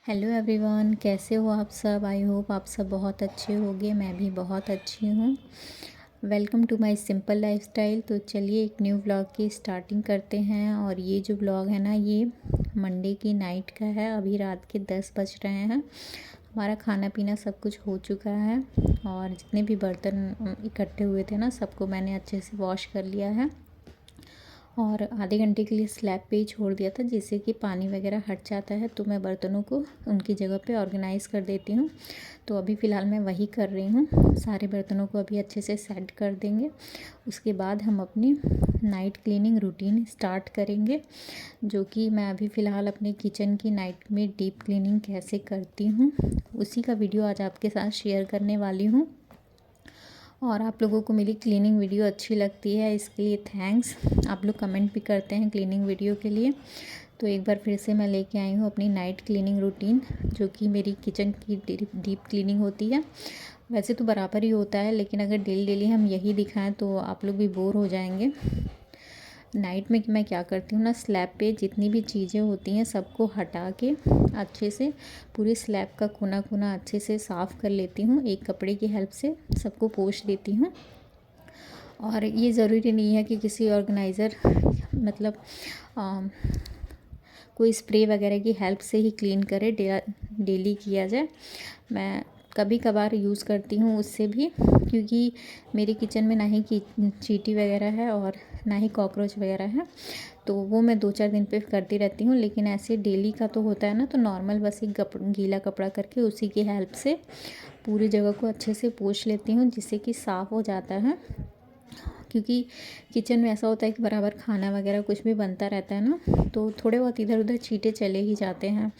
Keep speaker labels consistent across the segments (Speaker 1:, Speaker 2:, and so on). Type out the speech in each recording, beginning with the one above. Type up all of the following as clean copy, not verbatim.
Speaker 1: Hello everyone, कैसे हो आप सब। आई होप आप सब बहुत अच्छे होंगे। मैं भी बहुत अच्छी हूँ। Welcome to my simple lifestyle. तो चलिए एक न्यू व्लॉग की स्टार्टिंग करते हैं। और ये जो व्लॉग है ना, ये मंडे की नाइट का है। अभी रात के 10 बज रहे हैं। हमारा खाना पीना सब कुछ हो चुका है और जितने भी बर्तन इकट्ठे हुए थे ना, सबको मैंने अच्छे से वॉश कर लिया है और आधे घंटे के लिए स्लैब पे ही छोड़ दिया था, जिससे कि पानी वगैरह हट जाता है। तो मैं बर्तनों को उनकी जगह पे ऑर्गेनाइज़ कर देती हूँ। तो अभी फ़िलहाल मैं वही कर रही हूँ। सारे बर्तनों को अभी अच्छे से सेट कर देंगे। उसके बाद हम अपनी नाइट क्लीनिंग रूटीन स्टार्ट करेंगे, जो कि मैं अभी फ़िलहाल अपने किचन की नाइट में डीप क्लीनिंग कैसे करती हूँ, उसी का वीडियो आज आपके साथ शेयर करने वाली हूँ। और आप लोगों को मेरी क्लीनिंग वीडियो अच्छी लगती है, इसके लिए थैंक्स। आप लोग कमेंट भी करते हैं क्लीनिंग वीडियो के लिए। तो एक बार फिर से मैं लेके आई हूँ अपनी नाइट क्लीनिंग रूटीन, जो कि मेरी किचन की डीप क्लीनिंग होती है। वैसे तो बराबर ही होता है, लेकिन अगर डेली डेली हम यही दिखाएं तो आप लोग भी बोर हो जाएंगे। नाइट में मैं क्या करती हूँ ना, स्लैब पे जितनी भी चीज़ें होती हैं सबको हटा के अच्छे से पूरी स्लैब का कोना कोना अच्छे से साफ़ कर लेती हूँ। एक कपड़े की हेल्प से सबको पोंछ देती हूँ। और ये ज़रूरी नहीं है कि किसी ऑर्गेनाइज़र मतलब कोई स्प्रे वगैरह की हेल्प से ही क्लीन करे, डेली किया जाए। मैं कभी कभार यूज़ करती हूँ उससे भी, क्योंकि मेरे किचन में ना ही चींटी वगैरह है और ना ही कॉकरोच वगैरह है। तो वो मैं 2-4 दिन पे करती रहती हूँ, लेकिन ऐसे डेली का तो होता है ना, तो नॉर्मल बस एक गीला कपड़ा करके उसी की हेल्प से पूरी जगह को अच्छे से पोंछ लेती हूँ, जिससे कि साफ़ हो जाता है। क्योंकि किचन में ऐसा होता है कि बराबर खाना वगैरह कुछ भी बनता रहता है ना, तो थोड़े बहुत इधर उधर छींटे चले ही जाते हैं।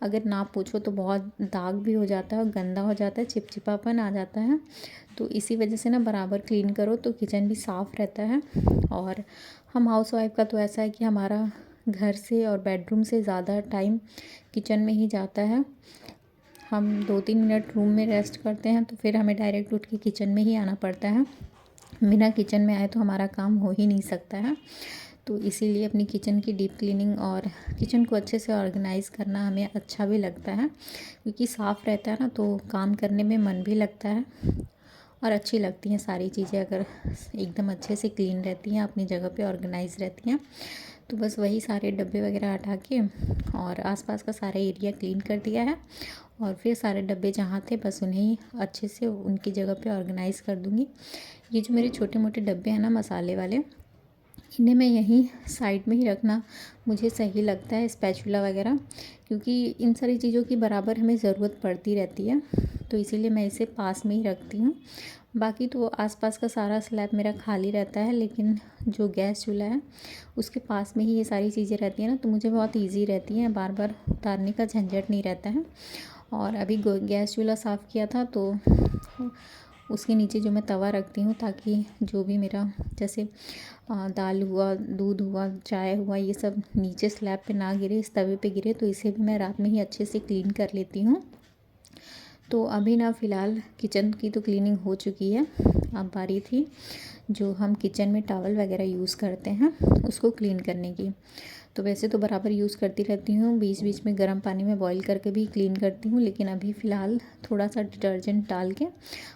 Speaker 1: अगर ना पूछो तो बहुत दाग भी हो जाता है और गंदा हो जाता है, चिपचिपापन आ जाता है। तो इसी वजह से ना बराबर क्लीन करो तो किचन भी साफ़ रहता है। और हम हाउस वाइफ का तो ऐसा है कि हमारा घर से और बेडरूम से ज़्यादा टाइम किचन में ही जाता है। हम 2-3 मिनट रूम में रेस्ट करते हैं तो फिर हमें डायरेक्ट उठ के किचन में ही आना पड़ता है। बिना किचन में आए तो हमारा काम हो ही नहीं सकता है। तो इसीलिए अपनी किचन की डीप क्लीनिंग और किचन को अच्छे से ऑर्गेनाइज़ करना हमें अच्छा भी लगता है, क्योंकि साफ़ रहता है ना, तो काम करने में मन भी लगता है और अच्छी लगती हैं सारी चीज़ें अगर एकदम अच्छे से क्लीन रहती हैं, अपनी जगह पे ऑर्गेनाइज़ रहती हैं। तो बस वही सारे डब्बे वगैरह हटा के और आसपास का सारा एरिया क्लीन कर दिया है। और फिर सारे डब्बे जहाँ थे बस उन्हें अच्छे से उनकी जगह पे ऑर्गेनाइज़ कर दूँगी। ये जो मेरे छोटे मोटे डब्बे हैं ना मसाले वाले, इन्हें मैं यहीं साइड में ही रखना मुझे सही लगता है, स्पैचुला वगैरह, क्योंकि इन सारी चीज़ों की बराबर हमें ज़रूरत पड़ती रहती है। तो इसीलिए मैं इसे पास में ही रखती हूँ। बाकी तो आसपास का सारा स्लैब मेरा खाली रहता है, लेकिन जो गैस चूल्हा है उसके पास में ही ये सारी चीज़ें रहती हैं ना, तो मुझे बहुत ईजी रहती हैं, बार बार उतारने का झंझट नहीं रहता है। और अभी गैस चूल्हा साफ़ किया था तो उसके नीचे जो मैं तवा रखती हूँ, ताकि जो भी मेरा जैसे दाल हुआ, दूध हुआ, चाय हुआ, ये सब नीचे स्लैब पे ना गिरे, इस तवे पे गिरे। तो इसे भी मैं रात में ही अच्छे से क्लीन कर लेती हूँ। तो अभी ना फ़िलहाल किचन की तो क्लीनिंग हो चुकी है। अब बारी थी जो हम किचन में टॉवल वगैरह यूज़ करते हैं उसको क्लीन करने की। तो वैसे तो बराबर यूज़ करती रहती हूँ, बीच बीच में गर्म पानी में बॉईल करके भी क्लीन करती हूँ, लेकिन अभी फ़िलहाल थोड़ा सा डिटर्जेंट डाल के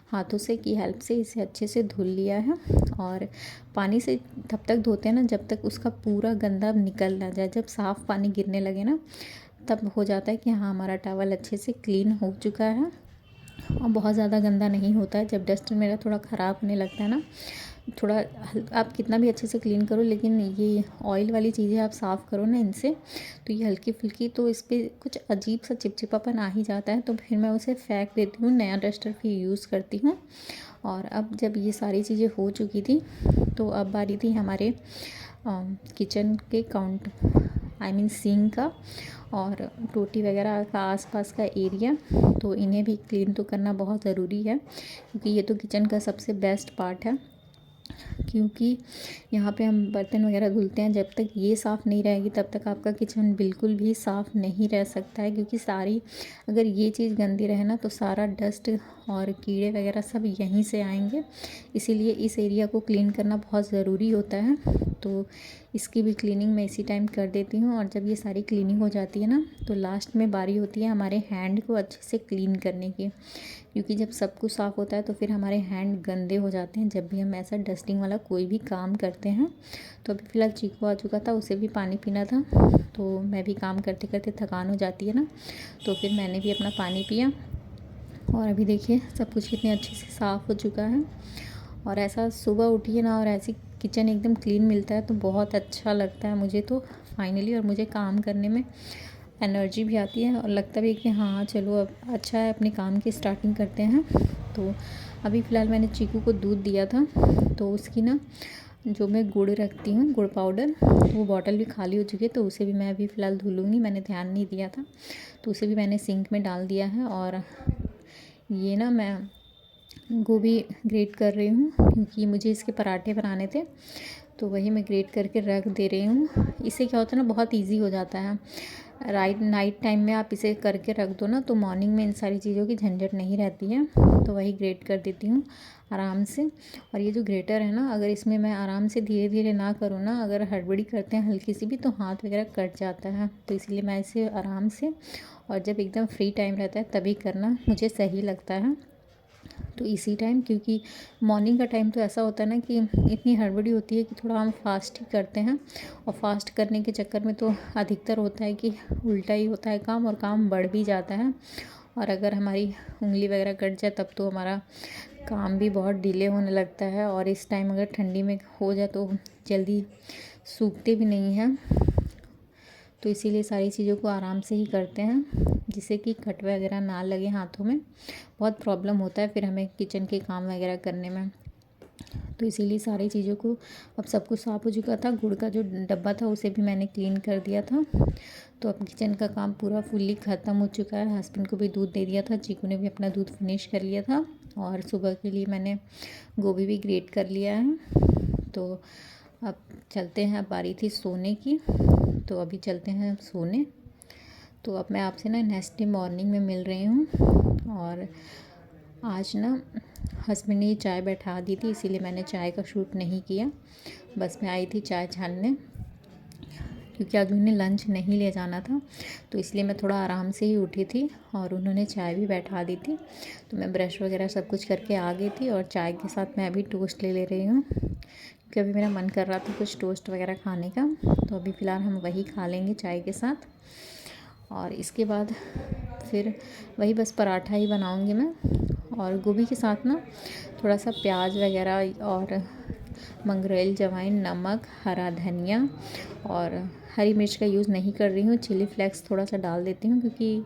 Speaker 1: हाथों से की हेल्प से इसे अच्छे से धुल लिया है। और पानी से तब तक धोते हैं ना जब तक उसका पूरा गंदा निकल ना जाए। जब साफ़ पानी गिरने लगे ना, तब हो जाता है कि हाँ, हमारा टॉवल अच्छे से क्लीन हो चुका है। और बहुत ज़्यादा गंदा नहीं होता है। जब डस्ट मेरा थोड़ा ख़राब होने लगता है ना, थोड़ा आप कितना भी अच्छे से क्लीन करो, लेकिन ये ऑयल वाली चीज़ें आप साफ़ करो ना इनसे, तो ये हल्की फुल्की तो इस पर कुछ अजीब सा चिपचिपापन आ ही जाता है। तो फिर मैं उसे फेंक देती हूँ, नया डस्टर फिर यूज़ करती हूँ। और अब जब ये सारी चीज़ें हो चुकी थी, तो अब बारी थी हमारे किचन के काउंट आई मीन सिंक का और टोटी वगैरह का आसपास का एरिया। तो इन्हें भी क्लीन तो करना बहुत ज़रूरी है, क्योंकि ये तो किचन का सबसे बेस्ट पार्ट है। क्योंकि यहाँ पे हम बर्तन वगैरह धुलते हैं, जब तक ये साफ़ नहीं रहेगी तब तक आपका किचन बिल्कुल भी साफ़ नहीं रह सकता है। क्योंकि सारी अगर ये चीज़ गंदी रहे ना, तो सारा डस्ट और कीड़े वगैरह सब यहीं से आएंगे। इसीलिए इस एरिया को क्लीन करना बहुत ज़रूरी होता है। तो इसकी भी क्लीनिंग मैं इसी टाइम कर देती हूँ। और जब ये सारी क्लीनिंग हो जाती है ना, तो लास्ट में बारी होती है हमारे हैंड को अच्छे से क्लीन करने की, क्योंकि जब सब कुछ साफ़ होता है तो फिर हमारे हैंड गंदे हो जाते हैं जब भी हम ऐसा डस्टिंग वाला कोई भी काम करते हैं। तो अभी फ़िलहाल चीकू आ चुका था, उसे भी पानी पीना था, तो मैं भी काम करते करते थकान हो जाती है ना, तो फिर मैंने भी अपना पानी पिया। और अभी देखिए सब कुछ कितने अच्छे से साफ़ हो चुका है। और ऐसा सुबह उठिए ना और ऐसी किचन एकदम क्लीन मिलता है तो बहुत अच्छा लगता है मुझे तो फाइनली। और मुझे काम करने में एनर्जी भी आती है और लगता भी है कि हाँ चलो अब अच्छा है, अपने काम की स्टार्टिंग करते हैं। तो अभी फ़िलहाल मैंने चीकू को दूध दिया था, तो उसकी ना जो मैं गुड़ रखती हूँ, गुड़ पाउडर, वो बॉटल भी खाली हो चुकी है, तो उसे भी मैं अभी फ़िलहाल धुलूँगी। मैंने ध्यान नहीं दिया था, तो उसे भी मैंने सिंक में डाल दिया है। और ये ना मैं गोभी ग्रेट कर रही हूँ, क्योंकि मुझे इसके पराठे बनाने थे, तो वही मैं ग्रेट करके रख दे रही हूँ। इससे क्या होता है ना, बहुत इजी हो जाता है। नाइट टाइम में आप इसे करके रख दो ना, तो मॉर्निंग में इन सारी चीज़ों की झंझट नहीं रहती है। तो वही ग्रेट कर देती हूँ आराम से। और ये जो ग्रेटर है ना, अगर इसमें मैं आराम से धीरे धीरे ना करूँ ना, अगर हड़बड़ी करते हैं हल्की सी भी, तो हाथ वगैरह कट जाता है। तो इसलिए मैं इसे आराम से और जब एकदम फ्री टाइम रहता है तभी करना मुझे सही लगता है। तो इसी टाइम, क्योंकि मॉर्निंग का टाइम तो ऐसा होता है ना कि इतनी हड़बड़ी होती है कि थोड़ा हम फास्ट ही करते हैं, और फास्ट करने के चक्कर में तो अधिकतर होता है कि उल्टा ही होता है काम, और काम बढ़ भी जाता है। और अगर हमारी उंगली वगैरह कट जाए तब तो हमारा काम भी बहुत डिले होने लगता है। और इस टाइम अगर ठंडी में हो जाए तो जल्दी सूखते भी नहीं हैं। तो इसीलिए सारी चीज़ों को आराम से ही करते हैं, जिससे कि कट वगैरह ना लगे हाथों में। बहुत प्रॉब्लम होता है फिर हमें किचन के काम वगैरह करने में। तो इसीलिए सारी चीज़ों को, अब सब कुछ साफ़ हो चुका था। गुड़ का जो डब्बा था उसे भी मैंने क्लीन कर दिया था। तो अब किचन का काम पूरा फुल्ली ख़त्म हो चुका है। हस्बैंड को भी दूध दे दिया था, चीकू ने भी अपना दूध फिनिश कर लिया था, और सुबह के लिए मैंने गोभी भी ग्रेट कर लिया है। तो अब चलते हैं, अब बारी थी सोने की, तो अभी चलते हैं सोने। तो अब मैं आपसे ना नेक्स्ट डे मॉर्निंग में मिल रही हूँ। और आज ना हस्बैंड ने चाय बैठा दी थी, इसीलिए मैंने चाय का शूट नहीं किया। बस मैं आई थी चाय छानने, क्योंकि आज उन्हें लंच नहीं ले जाना था, तो इसलिए मैं थोड़ा आराम से ही उठी थी। और उन्होंने चाय भी बैठा दी थी, तो मैं ब्रश वगैरह सब कुछ करके आ गई थी। और चाय के साथ मैं अभी टोस्ट ले रही हूँ, क्योंकि अभी मेरा मन कर रहा था कुछ टोस्ट वगैरह खाने का। तो अभी फ़िलहाल हम वही खा लेंगे चाय के साथ। और इसके बाद फिर वही बस पराठा ही बनाऊंगी मैं। और गोभी के साथ ना थोड़ा सा प्याज वगैरह और मंगरेल, जवाइन, नमक, हरा धनिया और हरी मिर्च का यूज़ नहीं कर रही हूँ। चिली फ्लेक्स थोड़ा सा डाल देती हूँ, क्योंकि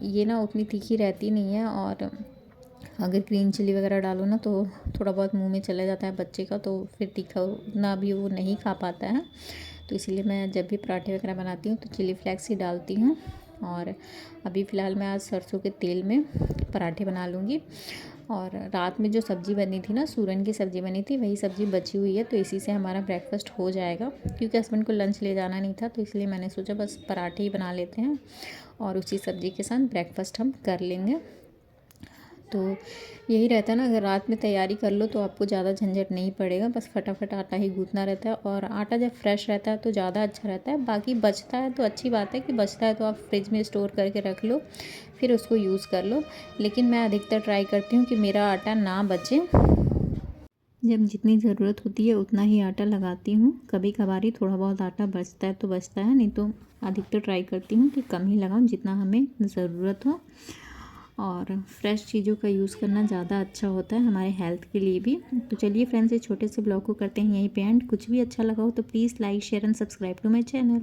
Speaker 1: ये ना उतनी तीखी रहती नहीं है। और अगर ग्रीन चिली वगैरह डालो ना तो थोड़ा बहुत मुंह में चला जाता है बच्चे का, तो फिर तीखा ना भी वो नहीं खा पाता है। तो इसीलिए मैं जब भी पराठे वगैरह बनाती हूँ तो चिली फ्लेक्स ही डालती हूँ। और अभी फ़िलहाल मैं आज सरसों के तेल में पराठे बना लूँगी। और रात में जो सब्ज़ी बनी थी ना, सूरन की सब्ज़ी बनी थी, वही सब्ज़ी बची हुई है, तो इसी से हमारा ब्रेकफास्ट हो जाएगा। क्योंकि हस्बैंड को लंच ले जाना नहीं था, तो इसलिए मैंने सोचा बस पराठे ही बना लेते हैं और उसी सब्ज़ी के साथ ब्रेकफास्ट हम कर लेंगे। तो यही रहता है ना, अगर रात में तैयारी कर लो तो आपको ज़्यादा झंझट नहीं पड़ेगा, बस फटाफट आटा ही गूँथना रहता है। और आटा जब फ्रेश रहता है तो ज़्यादा अच्छा रहता है। बाकी बचता है तो अच्छी बात है कि बचता है तो आप फ्रिज में स्टोर करके रख लो, फिर उसको यूज़ कर लो। लेकिन मैं अधिकतर ट्राई करती हूँ कि मेरा आटा ना बचे। जब जितनी ज़रूरत होती है उतना ही आटा लगाती हूँ। कभी कभार ही थोड़ा बहुत आटा बचता है तो बचता है, नहीं तो अधिकतर ट्राई करती हूँ कि कम ही लगाऊँ, जितना हमें ज़रूरत हो। और फ्रेश चीज़ों का यूज़ करना ज़्यादा अच्छा होता है हमारे हेल्थ के लिए भी। तो चलिए फ्रेंड्स, ये छोटे से ब्लॉग को करते हैं यहीं पे एंड। कुछ भी अच्छा लगा हो तो please like, share and subscribe to my channel.